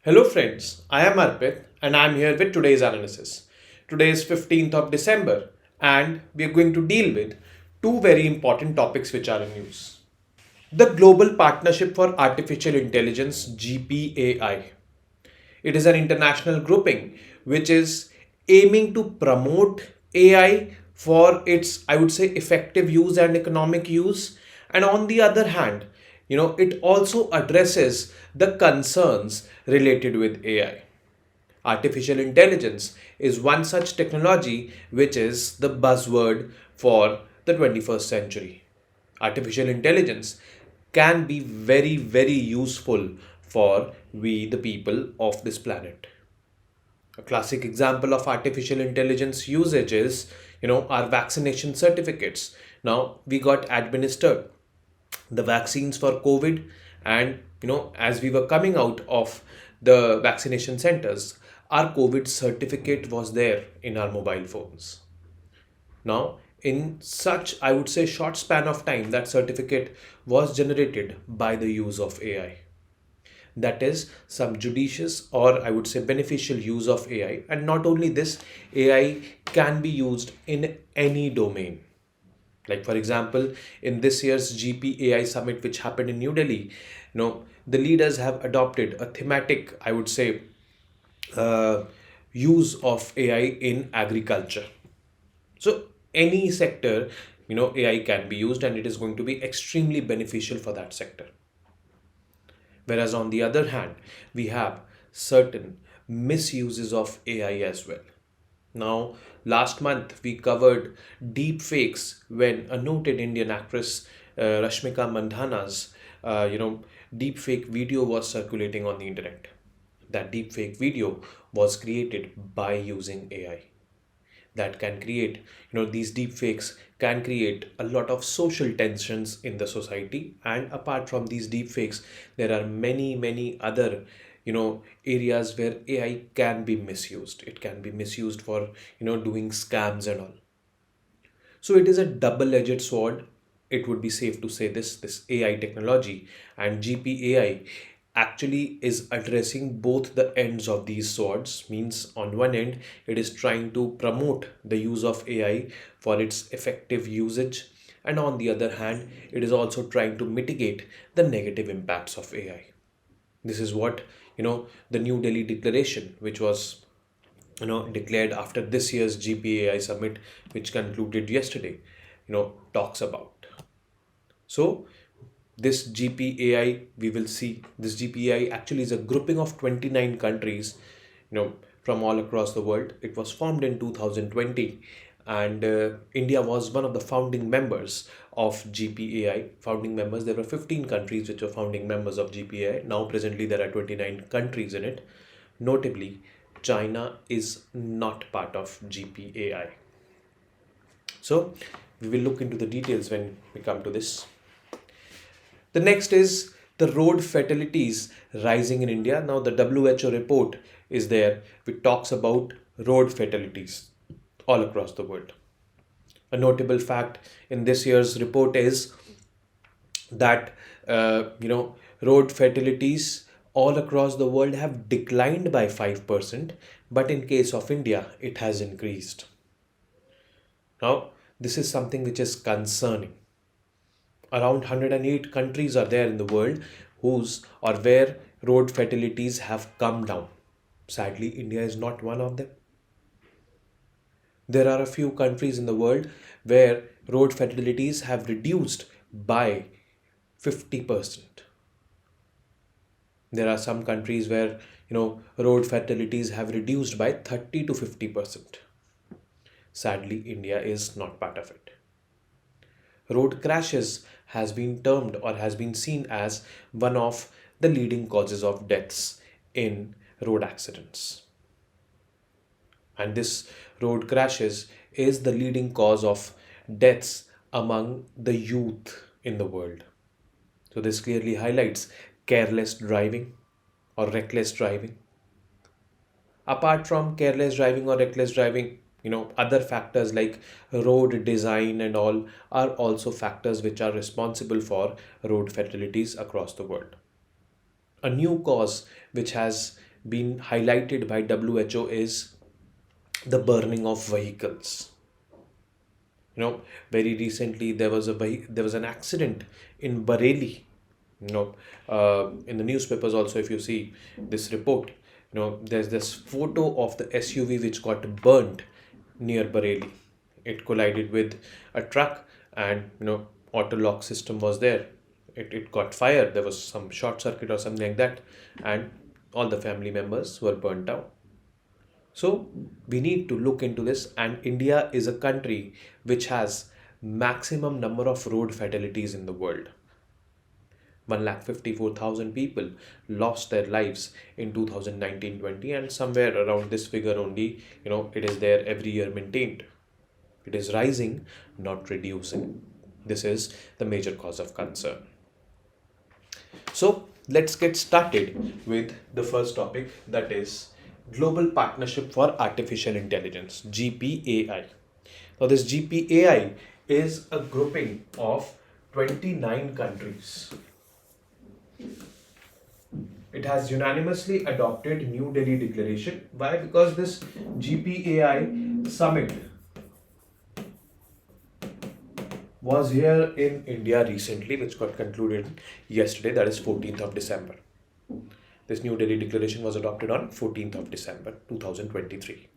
Hello friends, I am Arpit and I am here with today's analysis. Today is 15th of December and we are going to deal with two very important topics which are in news. The Global Partnership for Artificial Intelligence GPAI. It is an international grouping which is aiming to promote AI for its, I would say, effective use and economic use. And on the other hand, it also addresses the concerns related with AI. Artificial intelligence is one such technology which is the buzzword for the 21st century. Artificial intelligence can be very, very useful for we, the people of this planet. A classic example of artificial intelligence usage is, our vaccination certificates. Now, we got administered the vaccines for COVID, and as we were coming out of the vaccination centers, our COVID certificate was there in our mobile phones. Now, in such, I would say, short span of time, that certificate was generated by the use of AI. That is some judicious or I would say beneficial use of AI. And not only this, AI can be used in any domain. Like for example, in this year's GPAI summit, which happened in New Delhi, the leaders have adopted a thematic, I would say, uh, use of AI in agriculture. So any sector, AI can be used, and it is going to be extremely beneficial for that sector. Whereas on the other hand, we have certain misuses of AI as well. Now, last month we covered deep fakes when a noted Indian actress, Rashmika Mandhana's, deep fake video was circulating on the internet. That deep fake video was created by using AI. That can create, these deep fakes can create a lot of social tensions in the society. And apart from these deep fakes, there are many other areas where AI can be misused. It can be misused for doing scams and all. So it is a double-edged sword. It would be safe to say this AI technology and GPAI actually is addressing both the ends of these swords. Means on one end, it is trying to promote the use of AI for its effective usage, and on the other hand, it is also trying to mitigate the negative impacts of AI. This is what the New Delhi Declaration, which was declared after this year's GPAI summit, which concluded yesterday, talks about. So this GPAI, we will see this GPAI actually is a grouping of 29 countries, from all across the world. It was formed in 2020, and India was one of the founding members of GPAI. Founding members, there were 15 countries which were founding members of GPAI. Now presently there are 29 countries in it. Notably, China is not part of GPAI. So we will look into the details when we come to this. The next is the road fatalities rising in India. Now the WHO report is there which talks about road fatalities all across the world. A notable fact in this year's report is that road fatalities all across the world have declined by 5%, but in case of India it has increased. Now this is something which is concerning. Around 108 countries are there in the world whose or where road fatalities have come down. Sadly, India is not one of them. There are a few countries in the world where road fatalities have reduced by 50%. There are some countries where road fatalities have reduced by 30 to 50%. Sadly, India is not part of it. Road crashes has been termed or has been seen as one of the leading causes of deaths in road accidents. And this road crashes is the leading cause of deaths among the youth in the world. So this clearly highlights careless driving or reckless driving. Apart from careless driving or reckless driving, other factors like road design and all are also factors which are responsible for road fatalities across the world. A new cause which has been highlighted by WHO is the burning of vehicles. Very recently there was an accident in Bareilly. In the newspapers also, if you see this report, there's this photo of the SUV which got burnt near Bareilly. It collided with a truck, and auto lock system was there. It got fire. There was some short circuit or something like that, and all the family members were burnt out. So we need to look into this, and India is a country which has maximum number of road fatalities in the world. 1,54,000 people lost their lives in 2019-20, and somewhere around this figure only, it is there every year maintained. It is rising, not reducing. This is the major cause of concern. So let's get started with the first topic, that is Global Partnership for Artificial Intelligence, GPAI. Now this GPAI is a grouping of 29 countries. It has unanimously adopted New Delhi Declaration. Why? Because this GPAI summit was here in India recently, which got concluded yesterday, that is 14th of December. This New Delhi Declaration was adopted on 14th of December 2023.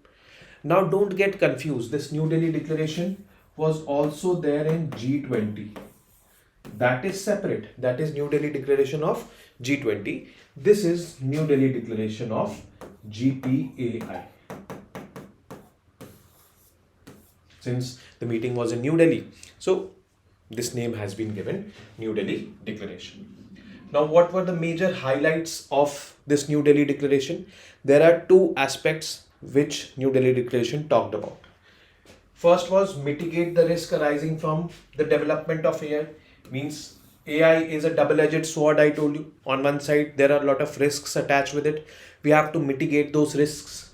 Now don't get confused. This New Delhi Declaration was also there in G20. That is separate. That is New Delhi Declaration of G20. This is New Delhi Declaration of GPAI. Since the meeting was in New Delhi, so this name has been given New Delhi Declaration. Now, what were the major highlights of this New Delhi Declaration? There are two aspects which New Delhi Declaration talked about. First was mitigate the risk arising from the development of AI. Means AI is a double-edged sword, I told you. On one side, there are a lot of risks attached with it. We have to mitigate those risks.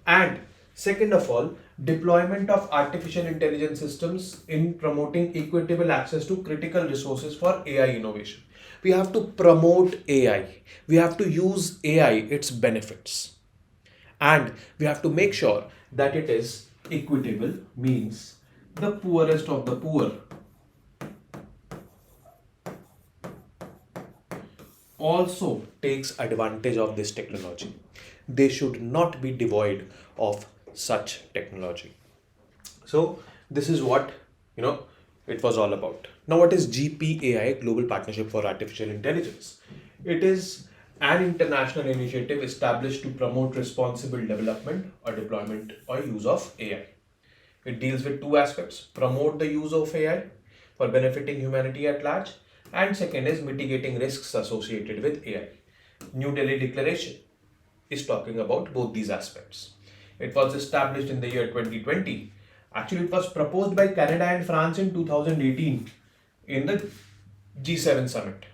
And second of all, deployment of artificial intelligence systems in promoting equitable access to critical resources for AI innovation. We have to promote AI. We have to use AI, its benefits. And we have to make sure that it is equitable, means the poorest of the poor also takes advantage of this technology. They should not be devoid of such technology. So this is what it was all about. Now what is GPAI, Global Partnership for Artificial Intelligence? It is an international initiative established to promote responsible development or deployment or use of AI. It deals with two aspects: promote the use of AI for benefiting humanity at large, and second is mitigating risks associated with AI. New Delhi Declaration is talking about both these aspects. It was established in the year 2020. Actually, it was proposed by Canada and France in 2018 in the G7 summit.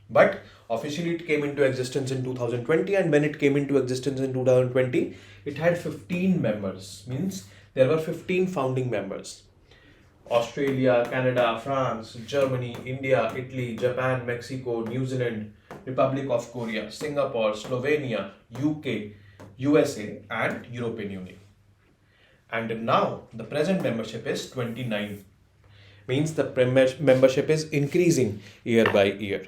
But officially it came into existence in 2020, and when it came into existence in 2020, it had 15 members. Means there were 15 founding members. Australia, Canada, France, Germany, India, Italy, Japan, Mexico, New Zealand, Republic of Korea, Singapore, Slovenia, UK, USA, and European Union. And now the present membership is 29. Means the membership is increasing year by year.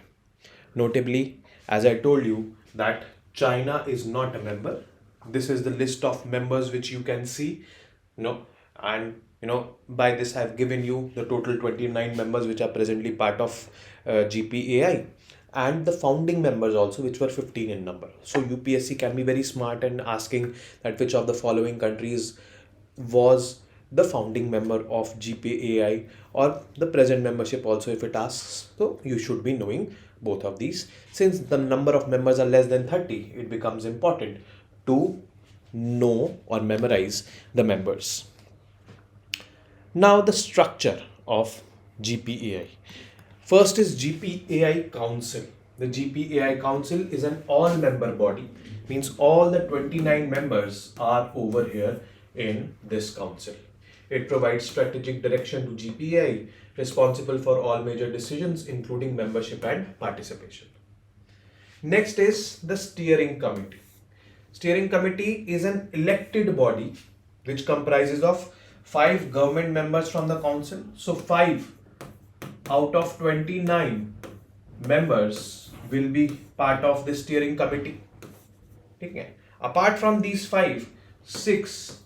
Notably, as I told you, that China is not a member. This is the list of members which you can see, and by this I've given you the total 29 members which are presently part of GPAI, and the founding members also, which were 15 in number. So UPSC can be very smart and asking that which of the following countries was the founding member of GPAI, or the present membership also if it asks. So you should be knowing both of these. Since the number of members are less than 30, it becomes important to know or memorize the members. Now the structure of GPAI. First is GPAI Council. The GPAI Council is an all-member body. Means all the 29 members are over here in this council. It provides strategic direction to GPAI, responsible for all major decisions including membership and participation. Next is the steering committee. Steering committee is an elected body which comprises of 5 government members from the council. So 5 out of 29 members will be part of the steering committee. Okay. Apart from these 5, 6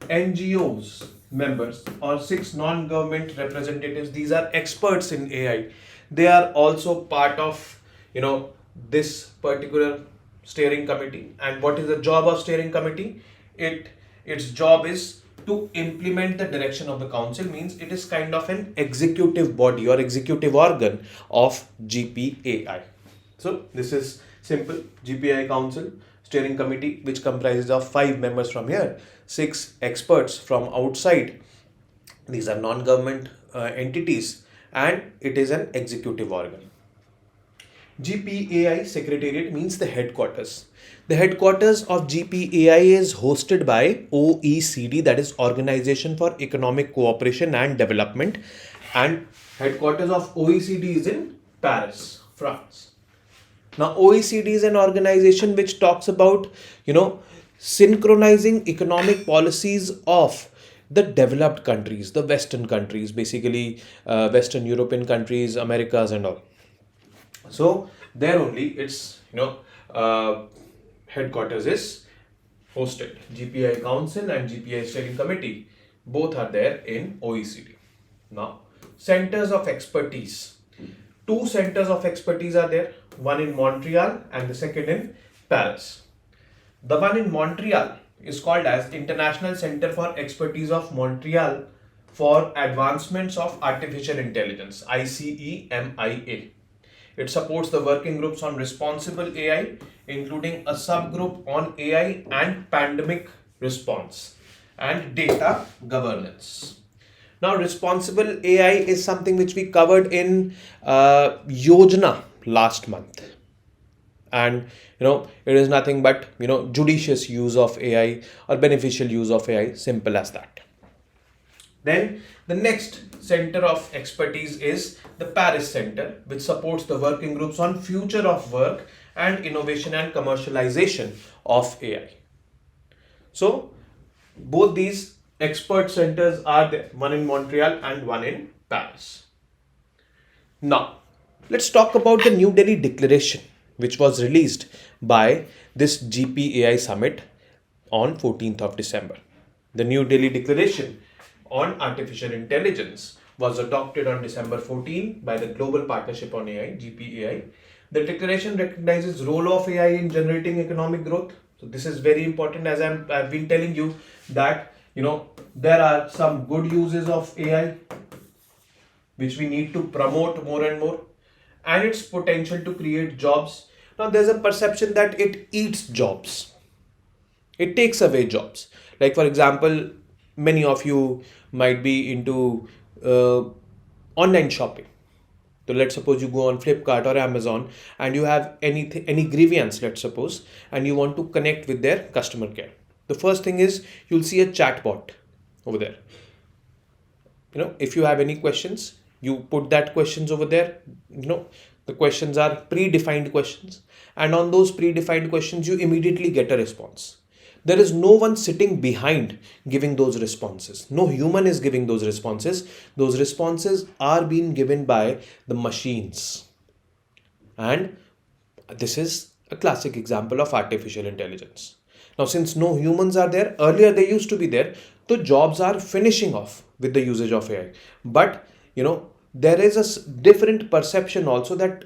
NGOs members or 6 non-government representatives, these are experts in AI. They are also part of this particular steering committee. And what is the job of steering committee? Its job is to implement the direction of the council, means it is kind of an executive body or executive organ of GPAI. So this is simple. GPAI council steering committee, which comprises of 5 members from here, 6 experts from outside. These are non-government entities, and it is an executive organ. GPAI Secretariat means the headquarters. The headquarters of GPAI is hosted by OECD, that is Organization for Economic Cooperation and Development, and headquarters of OECD is in Paris, France. Now, OECD is an organization which talks about, synchronizing economic policies of the developed countries, the Western countries, basically Western European countries, Americas and all. So there only its headquarters is hosted. GPI Council and GPI Steering Committee both are there in OECD. Now, centers of expertise. 2 centers of expertise are there, one in Montreal and the second in Paris. The one in Montreal is called as International Center for Expertise of Montreal for Advancements of Artificial Intelligence, ICEMIA. It supports the working groups on responsible AI, including a subgroup on AI and pandemic response and data governance. Now, responsible AI is something which we covered in Yojana last month. And it is nothing but judicious use of AI or beneficial use of AI, simple as that. Then the next center of expertise is the Paris Center, which supports the working groups on future of work and innovation and commercialization of AI. So both these expert centers are there, one in Montreal and one in Paris. Now, let's talk about the New Delhi Declaration, which was released by this GPAI summit on 14th of December. The New Delhi Declaration on Artificial Intelligence was adopted on December 14 by the Global Partnership on AI, GPAI. The declaration recognizes role of AI in generating economic growth. So this is very important, as I've been telling you that there are some good uses of AI which we need to promote more and more, and its potential to create jobs. Now there's a perception that it eats jobs. It takes away jobs. Like, for example, many of you might be into online shopping. So let's suppose you go on Flipkart or Amazon and you have any grievance, let's suppose, and you want to connect with their customer care. The first thing is you'll see a chatbot over there. If you have any questions, you put that questions over there. The questions are predefined questions, and on those predefined questions you immediately get a response. There is no one sitting behind giving those responses. No human is giving those responses. Those responses are being given by the machines. And this is a classic example of artificial intelligence. Now, since no humans are there, earlier they used to be there, the jobs are finishing off with the usage of AI. But, there is a different perception also that,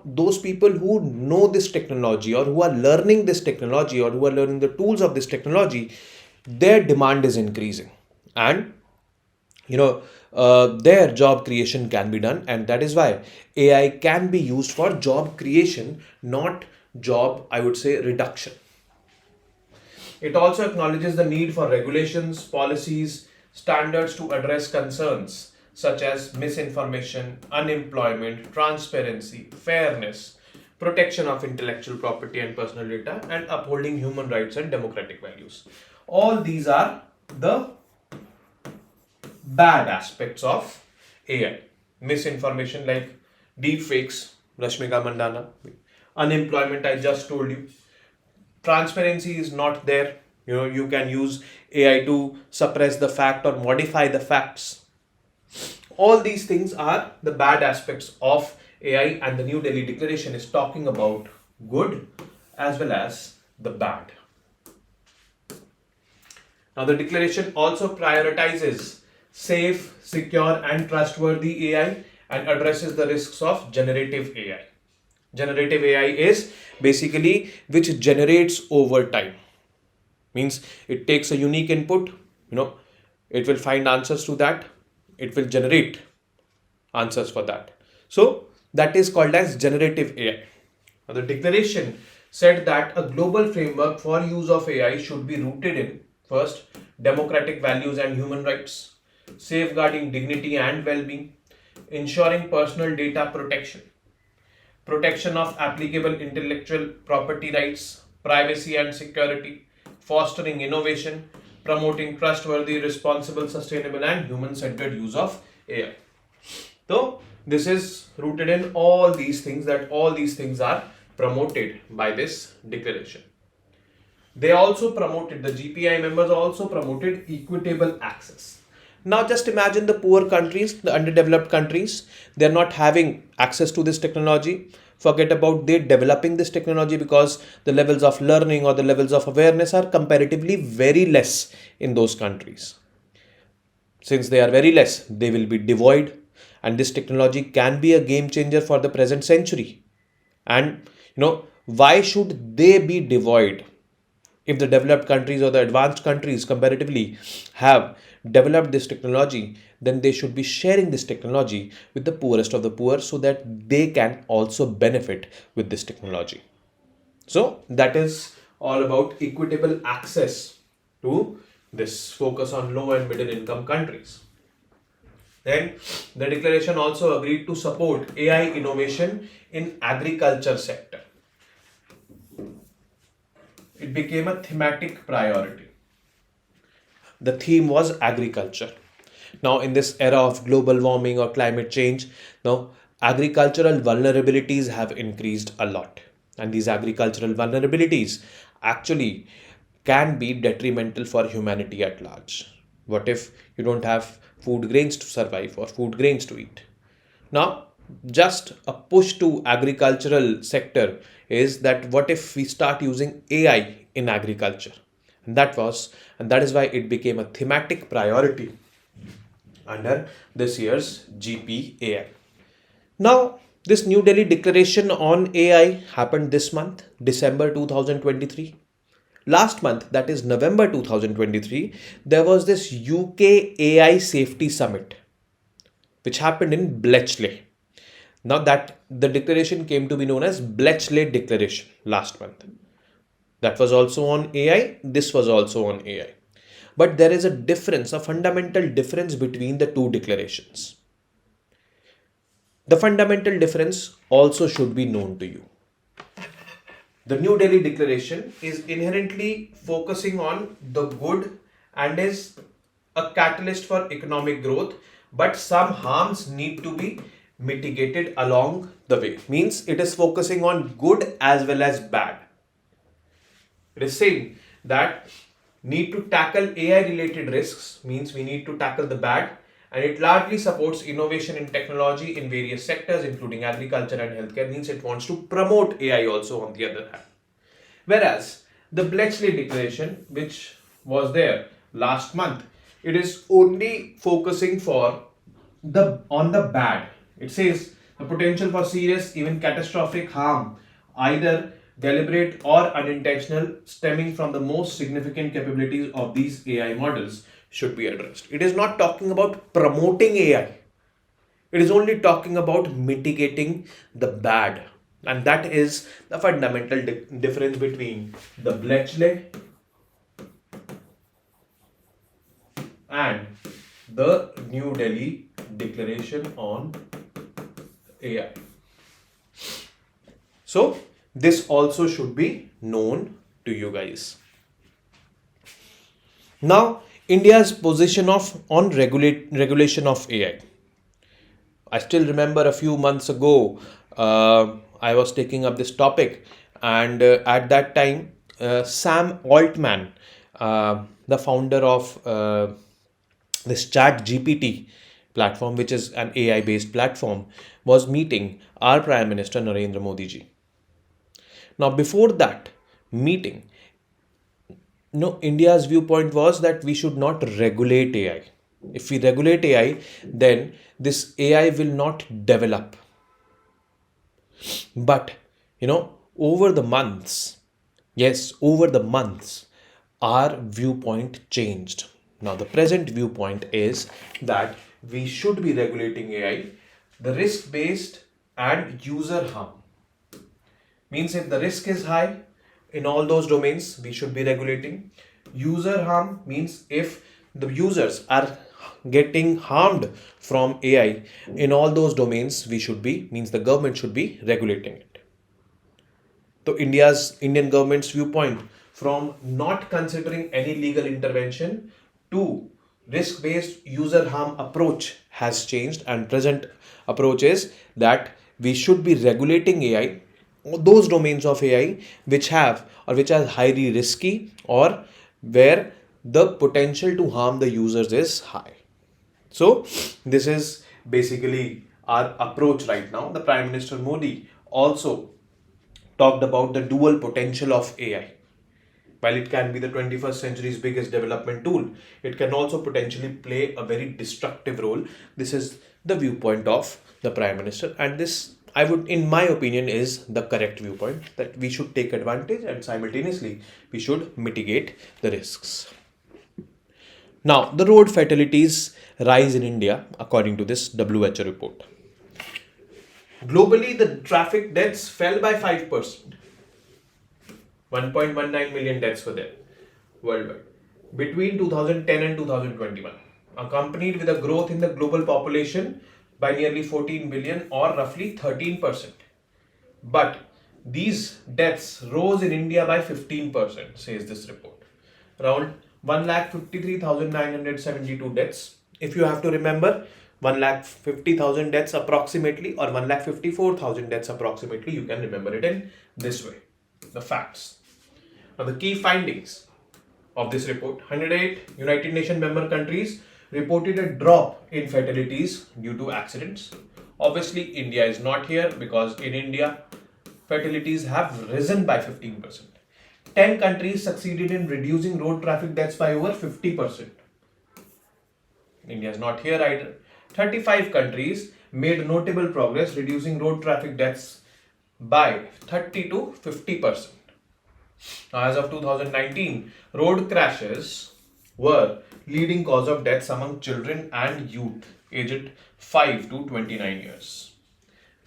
those people who know this technology or who are learning this technology or who are learning the tools of this technology, their demand is increasing. And, their job creation can be done. And that is why AI can be used for job creation, not job, I would say, reduction. It also acknowledges the need for regulations, policies, standards to address concerns such as misinformation, unemployment, transparency, fairness, protection of intellectual property and personal data, and upholding human rights and democratic values. All these are the bad aspects of AI. Misinformation like deep fakes, Rashmika Mandana. Unemployment, I just told you. Transparency is not there. You can use AI to suppress the fact or modify the facts. All these things are the bad aspects of AI, and the New Delhi Declaration is talking about good as well as the bad. Now, the declaration also prioritizes safe, secure, and trustworthy AI and addresses the risks of generative AI. Generative AI is basically which generates over time. Means it takes a unique input, it will find answers to that, it will generate answers for that. So that is called as generative AI. Now, the declaration said that a global framework for use of AI should be rooted in first, democratic values and human rights, safeguarding dignity and well-being, ensuring personal data protection, protection of applicable intellectual property rights, privacy and security, fostering innovation, promoting trustworthy, responsible, sustainable, and human-centered use of AI. So, this is rooted in all these things, that all these things are promoted by this declaration. They also promoted, the GPI members also promoted equitable access. Now just imagine the poor countries, the underdeveloped countries, they're not having access to this technology. Forget about they developing this technology, because the levels of learning or the levels of awareness are comparatively very less in those countries. Since they are very less, they will be devoid, and this technology can be a game changer for the present century. And why should they be devoid? If the developed countries or the advanced countries comparatively have developed this technology, then they should be sharing this technology with the poorest of the poor so that they can also benefit with this technology. So that is all about equitable access to this focus on low and middle income countries. Then the declaration also agreed to support AI innovation in agriculture sector. It became a thematic priority. The theme was agriculture. Now, in this era of global warming or climate change, now agricultural vulnerabilities have increased a lot. And these agricultural vulnerabilities actually can be detrimental for humanity at large. What if you don't have food grains to survive or food grains to eat? Now, just a push to agricultural sector is that what if we start using AI in agriculture? And that is why it became a thematic priority under this year's GPAI. Now, this New Delhi Declaration on AI happened this month, December 2023. Last month, that is November 2023, there was this UK AI Safety Summit, which happened in Bletchley. Now that the declaration came to be known as Bletchley Declaration last month. That was also on AI. This was also on AI. But there is a difference, a fundamental difference between the two declarations. The fundamental difference also should be known to you. The New Delhi Declaration is inherently focusing on the good and is a catalyst for economic growth, but some harms need to be mitigated along the way. Means it is focusing on good as well as bad. It is saying that need to tackle AI related risks, means we need to tackle the bad, and it largely supports innovation in technology in various sectors including agriculture and healthcare, means it wants to promote AI also on the other hand. Whereas the Bletchley Declaration, which was there last month, it is only focusing on the bad. It says the potential for serious, even catastrophic harm, either deliberate or unintentional, stemming from the most significant capabilities of these AI models should be addressed. It is not talking about promoting AI. It is only talking about mitigating the bad. And that is the fundamental difference between the Bletchley and the New Delhi Declaration on AI. So, this also should be known to you guys. Now, India's position on regulation of AI. I still remember a few months ago, I was taking up this topic, and at that time, Sam Altman, the founder of this Chat GPT platform, which is an AI based platform, was meeting our Prime Minister Narendra Modi ji. Now, before that meeting, India's viewpoint was that we should not regulate AI. If we regulate AI, then this AI will not develop. But, over the months, our viewpoint changed. Now, the present viewpoint is that we should be regulating AI, the risk based and user harm. Means if the risk is high in all those domains, we should be regulating. User harm means if the users are getting harmed from AI in all those domains, the government should be regulating it. So Indian government's viewpoint from not considering any legal intervention to risk-based user harm approach has changed, and present approach is that we should be regulating AI, those domains of AI which are highly risky or where the potential to harm the users is high. So this is basically our approach right now. The Prime Minister Modi also talked about the dual potential of AI. While it can be the 21st century's biggest development tool, it can also potentially play a very destructive role. This is the viewpoint of the Prime Minister, and this, in my opinion, is the correct viewpoint, that we should take advantage and simultaneously we should mitigate the risks. Now, the road fatalities rise in India according to this WHO report. Globally, the traffic deaths fell by 5%. 1.19 million deaths were there worldwide between 2010 and 2021, accompanied with a growth in the global population by nearly 14 billion or roughly 13%. But these deaths rose in India by 15%, says this report. Around 1,53,972 deaths. If you have to remember, 1,50,000 deaths approximately or 1,54,000 deaths approximately, you can remember it in this way. The facts. Now, the key findings of this report: 108 United Nations member countries reported a drop in fatalities due to accidents. Obviously, India is not here because in India, fatalities have risen by 15%. 10 countries succeeded in reducing road traffic deaths by over 50%. India is not here either. 35 countries made notable progress reducing road traffic deaths by 30 to 50%. Now, as of 2019, road crashes were leading cause of deaths among children and youth aged 5 to 29 years,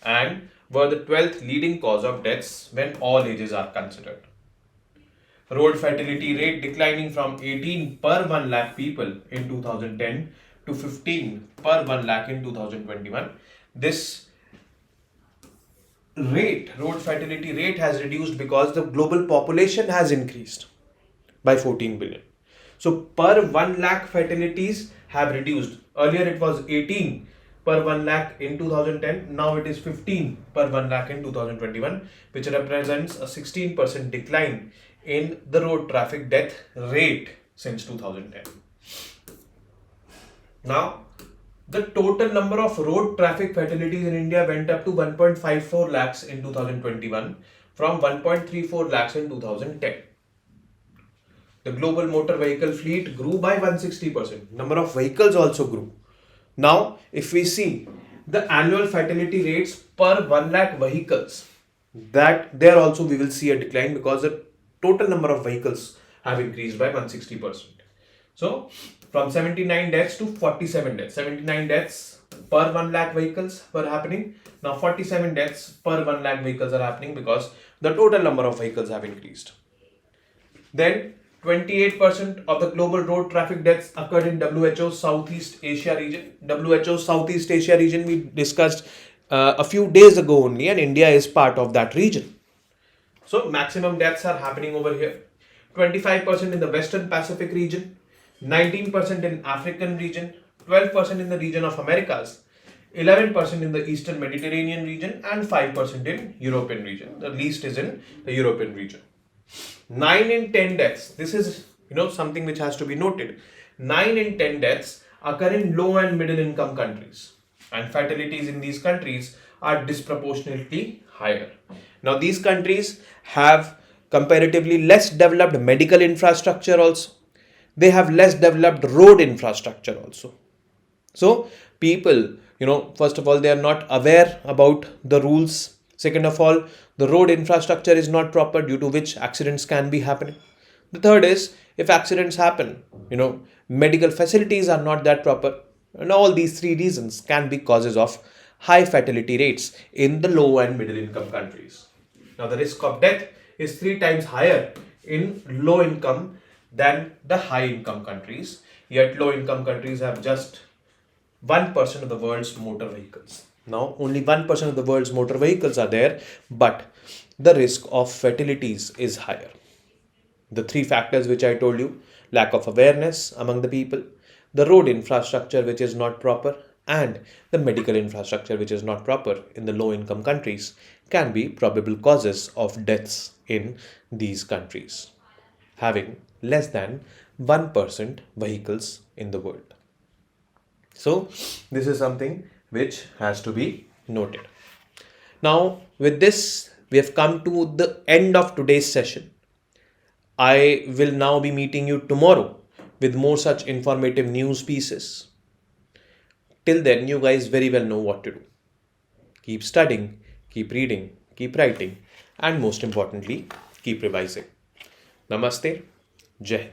and were the 12th leading cause of deaths when all ages are considered. Road fatality rate declining from 18 per 1 lakh people in 2010 to 15 per 1 lakh in 2021. This road fatality rate has reduced because the global population has increased by 14 billion. So per 1 lakh fatalities have reduced. Earlier it was 18 per 1 lakh in 2010. Now it is 15 per 1 lakh in 2021, which represents a 16% decline in the road traffic death rate since 2010. Now, the total number of road traffic fatalities in India went up to 1.54 lakhs in 2021 from 1.34 lakhs in 2010. The global motor vehicle fleet grew by 160%. Number of vehicles also grew. Now, if we see the annual fatality rates per 1 lakh vehicles, that there also we will see a decline because the total number of vehicles have increased by 160%. So, from 79 deaths to 47 deaths. 79 deaths per 1 lakh vehicles were happening. Now 47 deaths per 1 lakh vehicles are happening because the total number of vehicles have increased. Then 28% of the global road traffic deaths occurred in WHO's Southeast Asia region. WHO's Southeast Asia region we discussed a few days ago only, and India is part of that region. So maximum deaths are happening over here. 25% in the Western Pacific region, 19% in African region, 12% in the region of Americas, 11% in the Eastern Mediterranean region, and 5% in European region. The least is in the European region. 9 in 10 deaths, this is something which has to be noted. 9 in 10 deaths occur in low and middle income countries, and fatalities in these countries are disproportionately higher. Now these countries have comparatively less developed medical infrastructure also. They have less developed road infrastructure also. So people, first of all, they are not aware about the rules. Second of all, the road infrastructure is not proper, due to which accidents can be happening. The third is, if accidents happen, medical facilities are not that proper. And all these three reasons can be causes of high fatality rates in the low and middle income countries. Now the risk of death is 3 times higher in low income than the high income countries. Yet low income countries have just 1% of the world's motor vehicles. Now, only 1% of the world's motor vehicles are there, but the risk of fatalities is higher. The three factors which I told you: lack of awareness among the people, the road infrastructure which is not proper, and the medical infrastructure which is not proper in the low income countries, can be probable causes of deaths in these countries, having less than 1% vehicles in the world. So this is something which has to be noted. Now with this, we have come to the end of today's session. I will now be meeting you tomorrow with more such informative news pieces. Till then, you guys very well know what to do. Keep studying, keep reading, keep writing, and most importantly, keep revising. Namaste. Jai Hind.